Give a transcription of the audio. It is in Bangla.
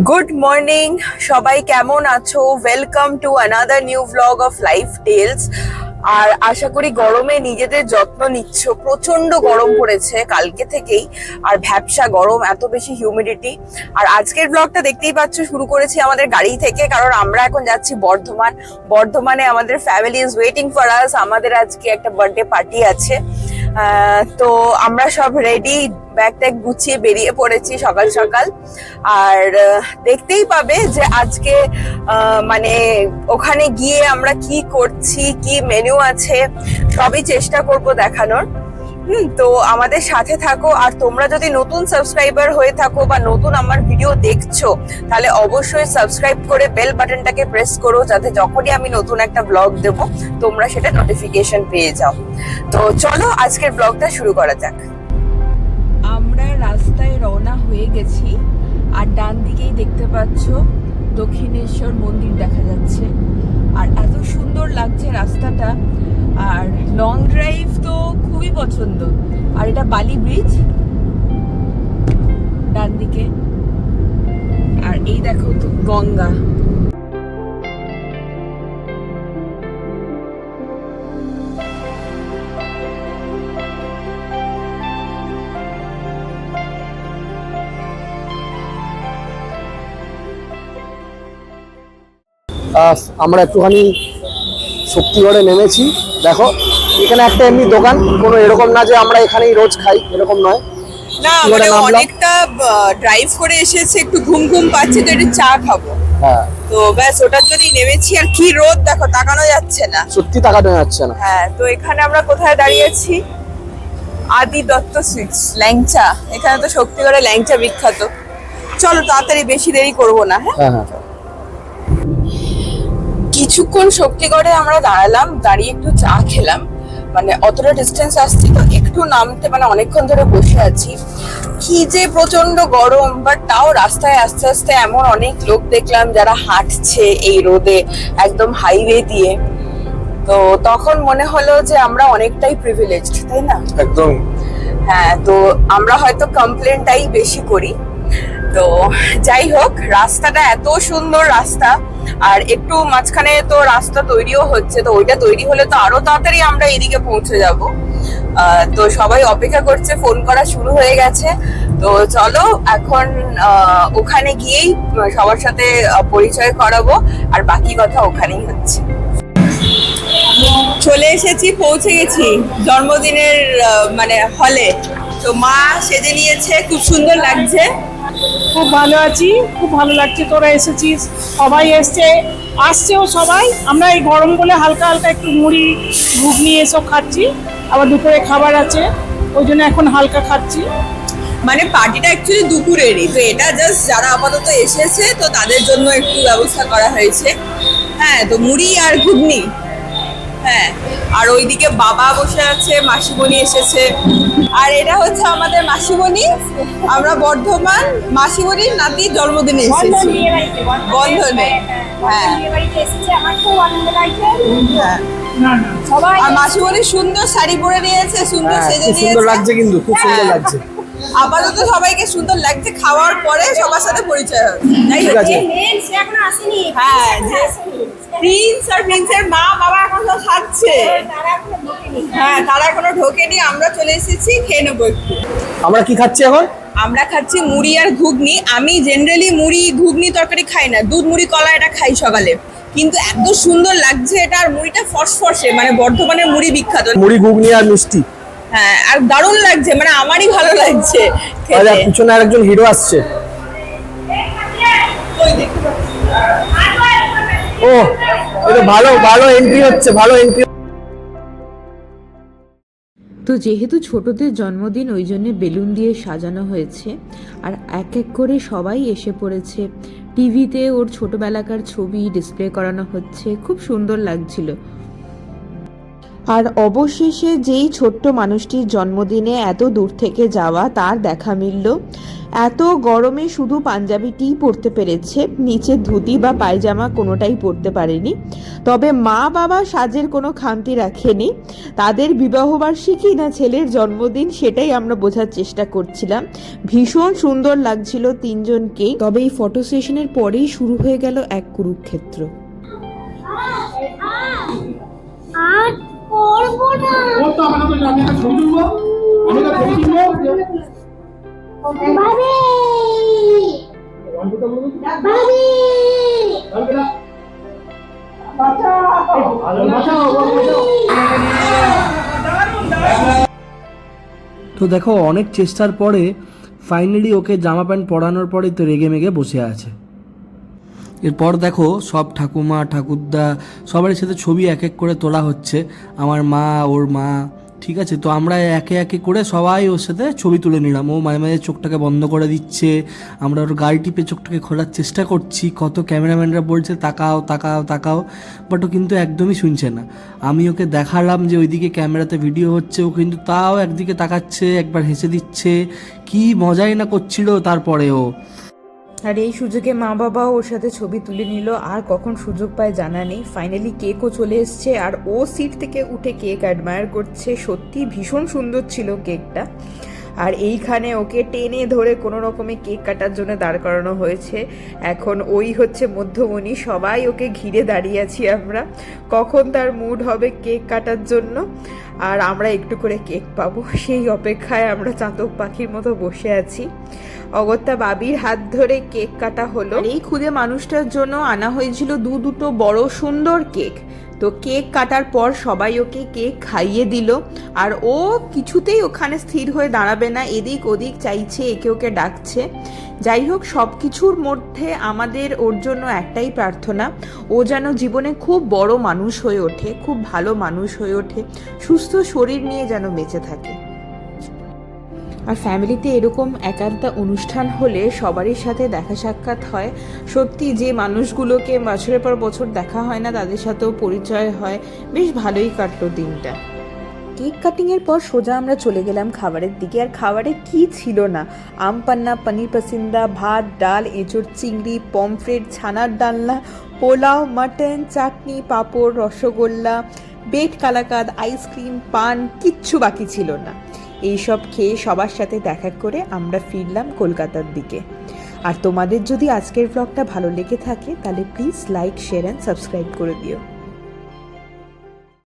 গুড মর্নিং, সবাই কেমন আছো? Welcome to another new vlog of Life Tells. আর আশা করি গরমে নিজেদের যত্ন নিচ্ছ। প্রচন্ড গরম পড়েছে কালকে থেকেই, আর ভ্যাপসা গরম, এত বেশি হিউমিডিটি। আর আজকের ব্লগটা দেখতেই পাচ্ছ, শুরু করেছি আমাদের গাড়ি থেকে, কারণ আমরা এখন যাচ্ছি বর্ধমান। বর্ধমানে আমাদের family is waiting for us. আমাদের আজকে একটা বার্থডে পার্টি আছে, তো আমরা সব রেডি, ব্যাগ ট্যাগ গুছিয়ে বেরিয়ে পড়েছি সকাল সকাল। আর দেখতেই পাবে যে আজকে মানে ওখানে গিয়ে আমরা কি করছি, কি মেনু আছে, সবই চেষ্টা করব দেখানোর। তো আমাদের সাথে থাকো। আর তোমরা যদি নতুন সাবস্ক্রাইবার হয়ে থাকো বা নতুন আমার ভিডিও দেখছো, তাহলে অবশ্যই সাবস্ক্রাইব করে বেল বাটনটাকে প্রেস করো, যাতে যখনই আমি নতুন একটা ব্লগ দেব তোমরা সেটা নোটিফিকেশন পেয়ে যাও। তো চলো আজকের ব্লগটা শুরু করা যাক। আমরা রাস্তায় রওনা হয়ে গেছি, আর ডান দিকেই দেখতে পাচ্ছ দক্ষিণেশ্বর মন্দির দেখা যাচ্ছে। আর এত সুন্দর লাগছে রাস্তাটা, আর লং ড্রাইভ তো খুবই পছন্দ। আর এটা বালি ব্রিজ ডান দিকে, আর এই দেখো তো গঙ্গা। আমরা একটুখানি শক্তিগড়ে নেমেছি। দেখো এখানে একটা এমনি দোকান, কোনো এরকম না যে আমরা এখানেই রোজ খাই, এরকম নয়। না, মানে অনেকটা ড্রাইভ করে এসেছে, একটু ঘুম ঘুম পাচ্ছে, তো একটু চা খাবো। হ্যাঁ, তো ব্যাস ওটার জন্যই নেমেছি। আর কি রোদ দেখো, তাকানো যাচ্ছে না, সত্যি তাকানো যাচ্ছে না। হ্যাঁ, তো এখানে আমরা কোথায় দাঁড়িয়েছি? আদি দত্ত সুইটস, ল্যাংচা। এখানে তো শক্তিগড়ে ল্যাংচা বিখ্যাত। চলো তাড়াতাড়ি, বেশি দেরি করবো না। হ্যাঁ হ্যাঁ, কিছুক্ষণ শক্তিগড়ে আমরা দাঁড়ালাম, দাঁড়িয়ে একটু চা খেলাম। মানে অতটা ডিস্টেন্স আসছি তো একটু নামতে, মানে অনেকক্ষণ ধরে বসে আছি। কি যে প্রচন্ড গরম, বাট তাও রাস্তায় আস্তে আস্তে এমন অনেক লোক দেখলাম যারা হাঁটছে এই রোদে, একদম হাইওয়ে দিয়ে। তো তখন মনে হলো যে আমরা অনেকটাই প্রিভিলেজড, তাই না? একদম। হ্যাঁ, তো আমরা হয়তো কমপ্লেনটাই বেশি করি। তো যাই হোক, রাস্তাটা এত সুন্দর রাস্তা, আর একটু মাঝখানে তো রাস্তা তৈরিও হচ্ছে, তো ওইটা তৈরি হলে তো আরো তাড়াতাড়ি আমরা এদিকে পৌঁছে যাব। তো সবাই অপেক্ষা করছে, ফোন করা শুরু হয়ে গেছে। তো চলো এখন ওখানে গিয়েই সবার সাথে পরিচয় করাবো, আর বাকি কথা ওখানেই হচ্ছে। চলে এসেছি, পৌঁছে গেছি জন্মদিনের মানে হলে। তো মা সেজে নিয়েছে, খুব সুন্দর লাগছে। খুব ভালো আছি, খুব ভালো লাগছে। তোরা এসেছিস, সবাই আসছেও সবাই। আমরা এই গরম বলে হালকা হালকা একটু মুড়ি ঘুগনি এসব খাচ্ছি, আবার দুপুরে খাবার আছে, ওই জন্য এখন হালকা খাচ্ছি। মানে পার্টিটা অ্যাকচুয়ালি দুপুরেরই, তো এটা জাস্ট যারা আপাতত এসেছে তো তাদের জন্য একটু ব্যবস্থা করা হয়েছে। হ্যাঁ, তো মুড়ি আর ঘুগনি। হ্যাঁ, আর ওইদিকে বাবা বসে আছে, মাসিমণি এসেছে। আর এটা হচ্ছে আমাদের মাসিমণি। আমরা বর্ধমান মাসিমণির নাতির জন্মদিনে এসেছি বন্ধনে। হ্যাঁ হ্যাঁ, সবাই আর মাসিমণি সুন্দর শাড়ি পরে নিয়েছে, সুন্দর সেজে সুন্দর নিয়েছে। লাগছে, কিন্তু খুব সুন্দর লাগছে। আপাতত সবাইকে সুন্দর লাগছে, খাওয়ার পরে সবার সাথে পরিচয় হবে। ঠিক আছে। হ্যাঁ, যে প্রিন্স আর প্রিন্সের মা বাবা এখন তো খাচ্ছে। হ্যাঁ, তারা এখনো ঢোকেনি, আমরা চলে এসেছি, খেয়ে নেবো একটু। আমরা কি খাচ্ছি এখন? আমরা খাচ্ছি মুড়ি আর ঘুগনি। আমি জেনারেলি মুড়ি ঘুগনি তরকারি খাই না, দুধ মুড়ি কলা এটা খাই সকালে, কিন্তু এত সুন্দর লাগছে এটা। আর মুড়িটা ফসফসে, মানে বর্ধমানের মুড়ি বিখ্যাত। মুড়ি ঘুগনি আর মিষ্টি। হ্যাঁ, আর দারুণ লাগছে, মানে আমারই ভালো লাগছে আর খেতে। পিছনে আরেকজন হিরো আসছে। ওই দেখতে পাচ্ছি। ও, এটা ভালো ভালো এন্ট্রি হচ্ছে, ভালো এন্ট্রি। তো যেহেতু ছোটদের জন্মদিন, ওই জন্য বেলুন দিয়ে সাজানো হয়েছে, আর এক এক করে সবাই এসে পড়েছে। টিভিতে ওর ছোটবেলাকার ছবি ডিসপ্লে করানো হচ্ছে, খুব সুন্দর লাগছিল। আর অবশেষে যেই ছোট্ট মানুষটির জন্মদিনে এত দূর থেকে যাওয়া তার দেখা মিলল। এত গরমে শুধু পাঞ্জাবিটিই পরতে পেরেছে, নিচে ধুতি বা পায়জামা কোনোটাই পরতে পারেনি। তবে মা বাবা সাজের কোনো খামতি রাখেনি। তাদের বিবাহবার্ষিকী না ছেলের জন্মদিন সেটাই আমরা বোঝার চেষ্টা করছিলাম। ভীষণ সুন্দর লাগছিল তিনজনকেই। তবে এই ফটো সেশনের পরেই শুরু হয়ে গেল এক কুরুক্ষেত্র। আর করবো না। ভাবি ভাবি তো দেখো অনেক চেষ্টার পরে ফাইনালি ওকে জামা প্যান্ট পরানোর পরে তো রেগে মেগে বসে আছে। এরপর দেখো সব ঠাকুমা ঠাকুরদা সবার সাথে ছবি এক এক করে তোলা হচ্ছে, আমার মা ওর মা, ঠিক আছে। তো আমরা একে একে করে সবাই ওর সাথে ছবি তুলে নিলাম। ও মাঝে মাঝে চোখটাকে বন্ধ করে দিচ্ছে, আমরা ওর গাড়ি টিপে চোখটাকে খোলার চেষ্টা করছি, কত ক্যামেরাম্যানরা বলছে তাকাও তাকাও তাকাও, বাট ও কিন্তু একদমই শুনছে না। আমি ওকে দেখালাম যে ওইদিকে ক্যামেরাতে ভিডিও হচ্ছে, ও কিন্তু তাও একদিকে তাকাচ্ছে, একবার হেসে দিচ্ছে, কি মজাই না করছিল তারপরেও। আর এই সুযোগে মা বাবাও ওর সাথে ছবি তুলে নিল। আর কখন সুযোগ পায় জানা নেই। ফাইনালি কেকও চলে এসছে আর ও সিট থেকে উঠে কেক অ্যাডমায়ার করছে। সত্যি ভীষণ সুন্দর ছিল কেকটা। আর এইখানে ওকে টেনে ধরে কোনো রকমে কেক কাটার জন্য দাঁড় করানো হয়েছে। এখন ওই হচ্ছে মধ্যমণি, সবাই ওকে ঘিরে দাঁড়িয়ে আছি আমরা, কখন তার মুড হবে কেক কাটার জন্য আর আমরা একটু করে কেক পাবো সেই অপেক্ষায় আমরা চাতক পাখির মতো বসে আছি। অগত্যা বাবির হাত ধরে কেক কাটা হলো। এই ক্ষুদে মানুষটার জন্য আনা হয়েছিল দুটো বড় সুন্দর কেক। তো কেক কাটার পর সবাই ওকে কেক খাইয়ে দিল। আর ও কিছুতেই ওখানে স্থির হয়ে দাঁড়াবে না, এদিক ওদিক চাইছে, একে ওকে ডাকছে। যাই হোক, সব কিছুর মধ্যে আমাদের ওর জন্য একটাই প্রার্থনা, ও যেন জীবনে খুব বড় মানুষ হয়ে ওঠে, খুব ভালো মানুষ হয়ে ওঠে, সুস্থ শরীর নিয়ে যেন বেঁচে থাকে। আর ফ্যামিলিতে এরকম একান্তা অনুষ্ঠান হলে সবারই সাথে দেখা সাক্ষাৎ হয়। সত্যি যে মানুষগুলোকে বছরের পর বছর দেখা হয় না তাদের সাথেও পরিচয় হয়। বেশ ভালোই কাটলো দিনটা। কেক কাটিংয়ের পর সোজা আমরা চলে গেলাম খাবারের দিকে। আর খাবারে কি ছিল না, আম পান্না, পনির পাসিন্দা, ভাত, ডাল, এঁচোড়, চিংড়ি, পমফ্রেট, ছানার ডালনা, পোলাও, মাটন, চাটনি, পাঁপড়, রসগোল্লা, বেট কালাকাদ, আইসক্রিম, পান, কিচ্ছু বাকি ছিল না। এইসব খেয়ে সবার সাথে দেখা করে আমরা ফিরলাম কলকাতার দিকে। আর তোমাদের যদি আজকের ব্লগটা ভালো লেগে থাকে তাহলে please like, share and subscribe করে দিও।